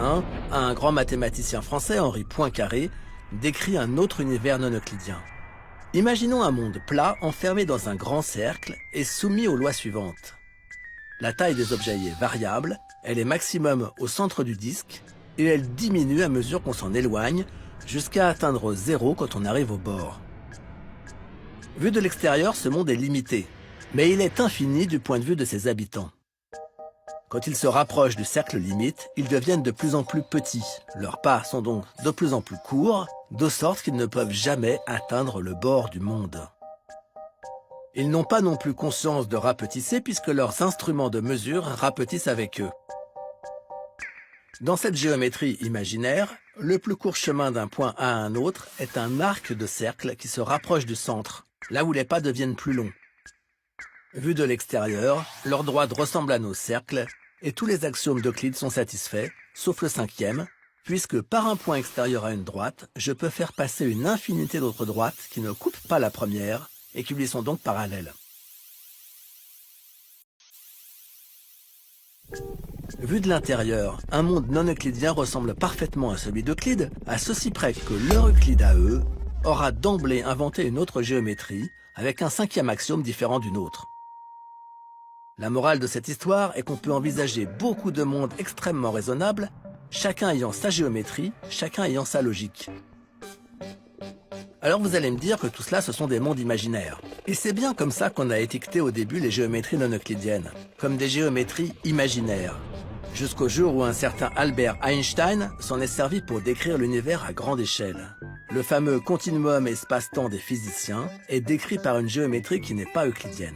Un grand mathématicien français, Henri Poincaré, décrit un autre univers non euclidien. Imaginons un monde plat enfermé dans un grand cercle et soumis aux lois suivantes. La taille des objets est variable, elle est maximum au centre du disque et elle diminue à mesure qu'on s'en éloigne jusqu'à atteindre 0 quand on arrive au bord. Vu de l'extérieur, ce monde est limité, mais il est infini du point de vue de ses habitants. Quand ils se rapprochent du cercle limite, ils deviennent de plus en plus petits. Leurs pas sont donc de plus en plus courts, de sorte qu'ils ne peuvent jamais atteindre le bord du monde. Ils n'ont pas non plus conscience de rapetisser puisque leurs instruments de mesure rapetissent avec eux. Dans cette géométrie imaginaire, le plus court chemin d'un point à un autre est un arc de cercle qui se rapproche du centre, là où les pas deviennent plus longs. Vu de l'extérieur, leur droite ressemble à nos cercles et tous les axiomes d'Euclide sont satisfaits, sauf le 5e, puisque par un point extérieur à une droite, je peux faire passer une infinité d'autres droites qui ne coupent pas la première et qui lui sont donc parallèles. Vu de l'intérieur, un monde non euclidien ressemble parfaitement à celui d'Euclide, à ceci près que leur Euclide à eux aura d'emblée inventé une autre géométrie avec un 5e axiome différent d'une autre. La morale de cette histoire est qu'on peut envisager beaucoup de mondes extrêmement raisonnables, chacun ayant sa géométrie, chacun ayant sa logique. Alors vous allez me dire que tout cela, ce sont des mondes imaginaires. Et c'est bien comme ça qu'on a étiqueté au début les géométries non euclidiennes, comme des géométries imaginaires. Jusqu'au jour où un certain Albert Einstein s'en est servi pour décrire l'univers à grande échelle. Le fameux continuum espace-temps des physiciens est décrit par une géométrie qui n'est pas euclidienne.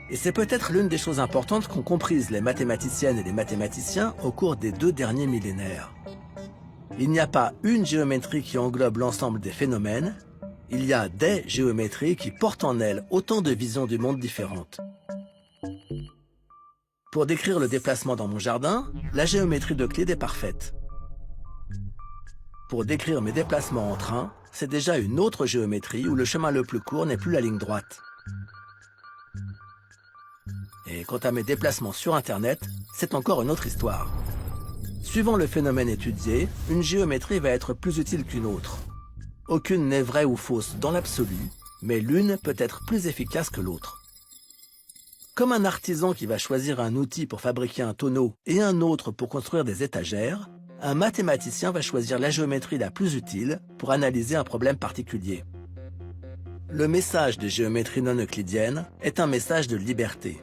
Et c'est peut-être l'une des choses importantes qu'ont comprises les mathématiciennes et les mathématiciens au cours des 2 derniers millénaires. Il n'y a pas une géométrie qui englobe l'ensemble des phénomènes, il y a des géométries qui portent en elles autant de visions du monde différentes. Pour décrire le déplacement dans mon jardin, la géométrie d'Euclide est parfaite. Pour décrire mes déplacements en train, c'est déjà une autre géométrie où le chemin le plus court n'est plus la ligne droite. Et quant à mes déplacements sur Internet, c'est encore une autre histoire. Suivant le phénomène étudié, une géométrie va être plus utile qu'une autre. Aucune n'est vraie ou fausse dans l'absolu, mais l'une peut être plus efficace que l'autre. Comme un artisan qui va choisir un outil pour fabriquer un tonneau et un autre pour construire des étagères, un mathématicien va choisir la géométrie la plus utile pour analyser un problème particulier. Le message des géométries non euclidiennes est un message de liberté.